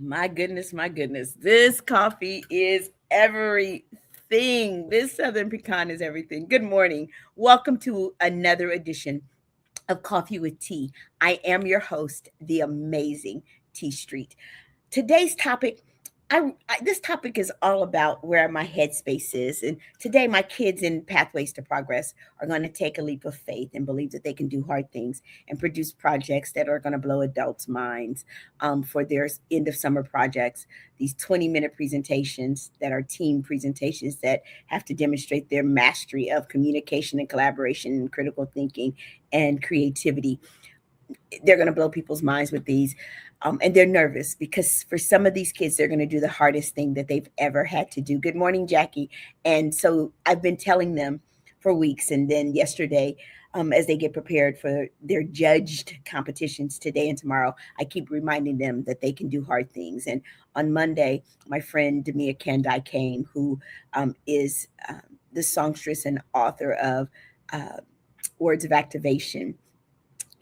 My goodness, my goodness. This coffee is everything. This Southern Pecan is everything. Good morning. Welcome to another edition of Coffee with Tea. I am your host, the amazing T Street. Today's topic, this topic is all about where my headspace is. And today, my kids in Pathways to Progress are going to take a leap of faith and believe that they can do hard things and produce projects that are going to blow adults' minds for their end of summer projects. These 20-minute presentations that are team presentations that have to demonstrate their mastery of communication and collaboration and critical thinking and creativity. They're going to blow people's minds with these. And they're nervous because for some of these kids, they're going to do the hardest thing that they've ever had to do. Good morning, Jackie. And so I've been telling them for weeks. And then yesterday, as they get prepared for their judged competitions today and tomorrow, I keep reminding them that they can do hard things. And on Monday, my friend Demia Kandai came, who is the songstress and author of Words of Activation.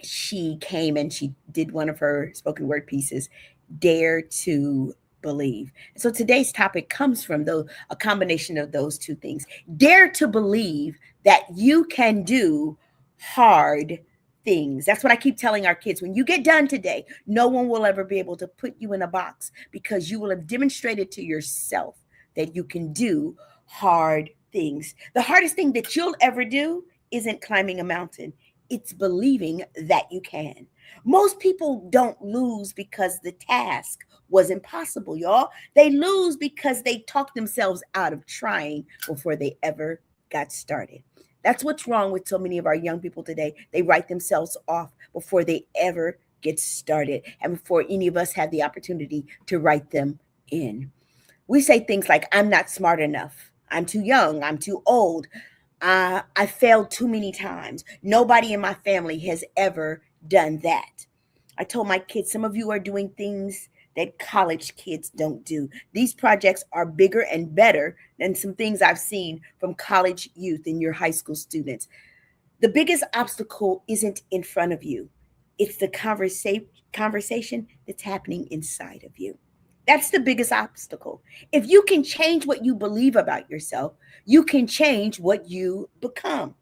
She came and she did one of her spoken word pieces, Dare to Believe. So today's topic comes from a combination of those two things. Dare to believe that you can do hard things. That's what I keep telling our kids. When you get done today, no one will ever be able to put you in a box because you will have demonstrated to yourself that you can do hard things. The hardest thing that you'll ever do isn't climbing a mountain. It's believing that you can. Most people don't lose because the task was impossible, y'all. They lose because they talk themselves out of trying before they ever got started. That's what's wrong with so many of our young people today. They write themselves off before they ever get started and before any of us have the opportunity to write them in. We say things like, I'm not smart enough. I'm too young. I'm too old. I failed too many times. Nobody in my family has ever done that. I told my kids, some of you are doing things that college kids don't do. These projects are bigger and better than some things I've seen from college youth and your high school students. The biggest obstacle isn't in front of you, it's the conversation that's happening inside of you. That's the biggest obstacle. If you can change what you believe about yourself, you can change what you become.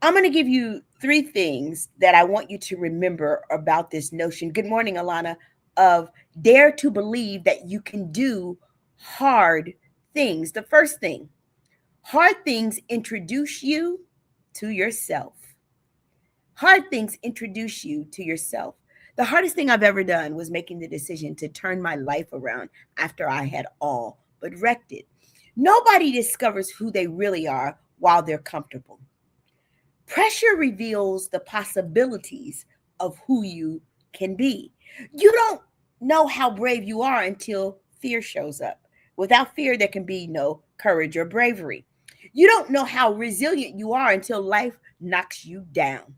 I'm going to give you three things that I want you to remember about this notion. Good morning, Alana, of dare to believe that you can do hard things. The first thing, hard things introduce you to yourself. Hard things introduce you to yourself. The hardest thing I've ever done was making the decision to turn my life around after I had all but wrecked it. Nobody discovers who they really are while they're comfortable. Pressure reveals the possibilities of who you can be. You don't know how brave you are until fear shows up. Without fear, there can be no courage or bravery. You don't know how resilient you are until life knocks you down.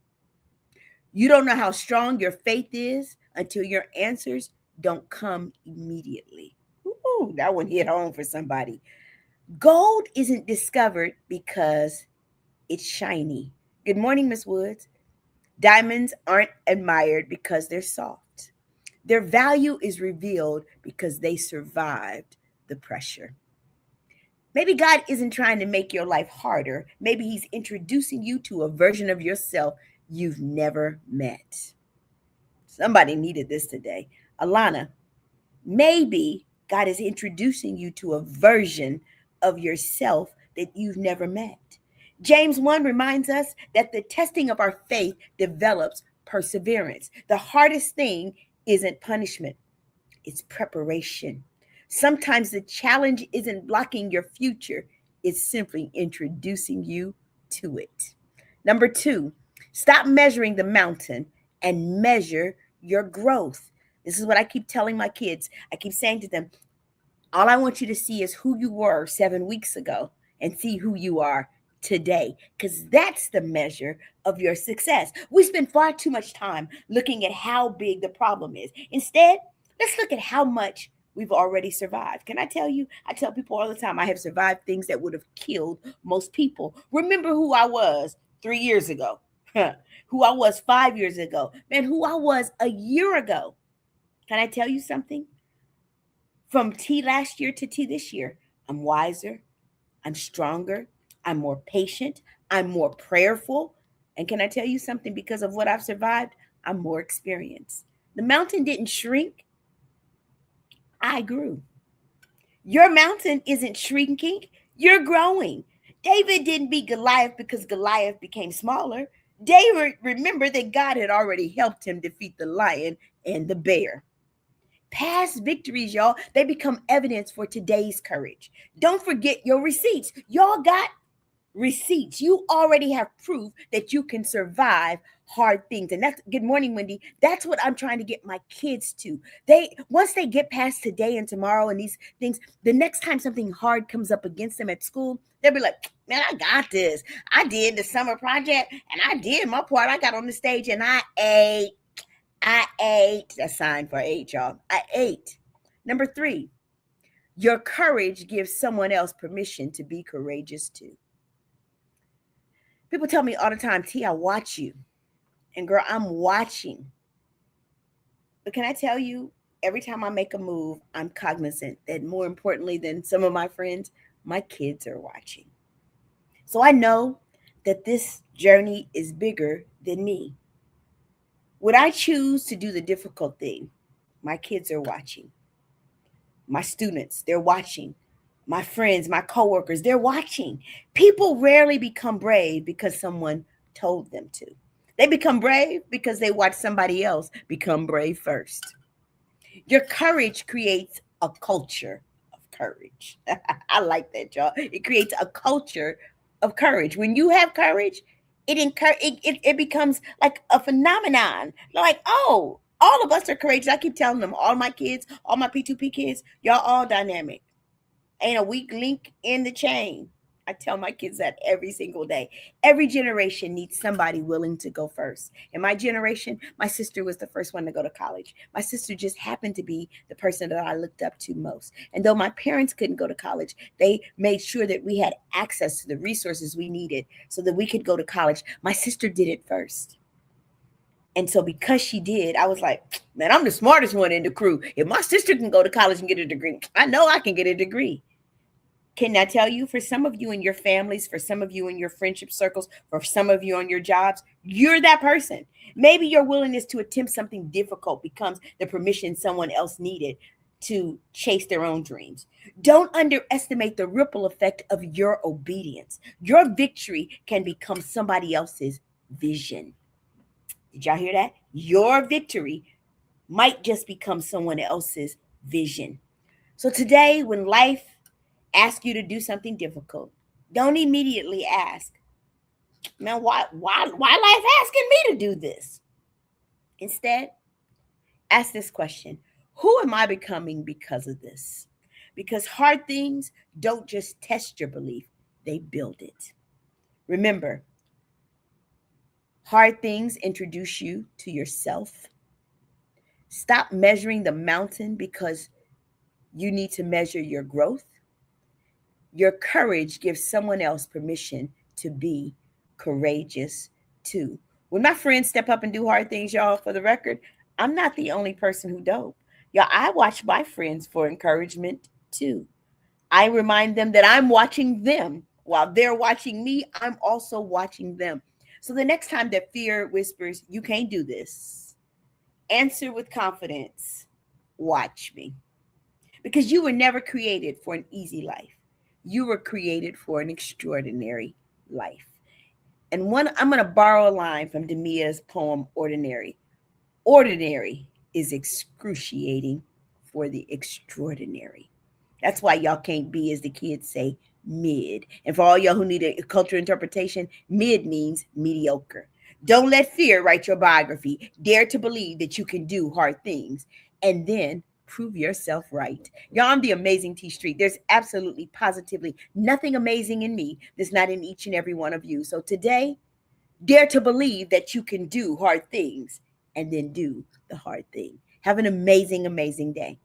You don't know how strong your faith is until your answers don't come immediately. Ooh, that one hit home for somebody. Gold isn't discovered because it's shiny. Good morning, Miss Woods. Diamonds aren't admired because they're soft. Their value is revealed because they survived the pressure. Maybe God isn't trying to make your life harder. Maybe He's introducing you to a version of yourself you've never met. Somebody needed this today. Alana, maybe God is introducing you to a version of yourself that you've never met. James 1 reminds us that the testing of our faith develops perseverance. The hardest thing isn't punishment, it's preparation. Sometimes the challenge isn't blocking your future, it's simply introducing you to it. Number two, stop measuring the mountain and measure your growth. This is what I keep telling my kids. I keep saying to them, all I want you to see is who you were 7 weeks ago and see who you are today, because that's the measure of your success. We spend far too much time looking at how big the problem is. Instead, let's look at how much we've already survived. Can I tell you? I tell people all the time I have survived things that would have killed most people. Remember who I was 3 years ago, who I was 5 years ago, man, who I was a year ago. Can I tell you something? From T last year to T this year, I'm wiser, I'm stronger, I'm more patient, I'm more prayerful. And can I tell you something? Because of what I've survived, I'm more experienced. The mountain didn't shrink, I grew. Your mountain isn't shrinking, you're growing. David didn't beat Goliath because Goliath became smaller. David remembered that God had already helped him defeat the lion and the bear. Past victories, y'all, they become evidence for today's courage. Don't forget your receipts. Y'all got receipts. You already have proof that you can survive hard things. And that's good morning, Wendy. That's what I'm trying to get my kids to. Once they get past today and tomorrow and these things, the next time something hard comes up against them at school, they'll be like, man, I got this. I did the summer project and I did my part. I got on the stage and I ate. That's sign for ate, y'all. I ate. Number 3, your courage gives someone else permission to be courageous too. People tell me all the time, T, I watch you. And girl, I'm watching. But can I tell you, every time I make a move, I'm cognizant that more importantly than some of my friends, my kids are watching. So I know that this journey is bigger than me. Would I choose to do the difficult thing? My kids are watching. My students, they're watching. My friends, my coworkers, they're watching. People rarely become brave because someone told them to. They become brave because they watch somebody else become brave first. Your courage creates a culture of courage. I like that, y'all. It creates a culture of courage. When you have courage, it becomes like a phenomenon. Like, oh, all of us are courageous. I keep telling them, all my kids, all my P2P kids, y'all all dynamic. Ain't a weak link in the chain. I tell my kids that every single day. Every generation needs somebody willing to go first. In my generation, my sister was the first one to go to college. My sister just happened to be the person that I looked up to most. And though my parents couldn't go to college, they made sure that we had access to the resources we needed so that we could go to college. My sister did it first. And so because she did, I was like, man, I'm the smartest one in the crew. If my sister can go to college and get a degree, I know I can get a degree. Can I tell you, for some of you in your families, for some of you in your friendship circles, for some of you on your jobs, you're that person. Maybe your willingness to attempt something difficult becomes the permission someone else needed to chase their own dreams. Don't underestimate the ripple effect of your obedience. Your victory can become somebody else's vision. Did y'all hear that? Your victory might just become someone else's vision. So today, when life ask you to do something difficult, don't immediately ask, man, why life asking me to do this? Instead, ask this question: who am I becoming because of this? Because hard things don't just test your belief, they build it. Remember, hard things introduce you to yourself. Stop measuring the mountain because you need to measure your growth. Your courage gives someone else permission to be courageous too. When my friends step up and do hard things, y'all, for the record, I'm not the only person who don't. Y'all, I watch my friends for encouragement too. I remind them that I'm watching them. While they're watching me, I'm also watching them. So the next time that fear whispers, you can't do this, answer with confidence, watch me. Because you were never created for an easy life. You were created for an extraordinary life. And I'm going to borrow a line from Demia's poem, Ordinary. Ordinary is excruciating for the extraordinary. That's why y'all can't be, as the kids say, mid. And for all y'all who need a cultural interpretation, mid means mediocre. Don't let fear write your biography. Dare to believe that you can do hard things. And then prove yourself right. Y'all, I'm the amazing T Street. There's absolutely, positively nothing amazing in me that's not in each and every one of you. So today, dare to believe that you can do hard things and then do the hard thing. Have an amazing, amazing day.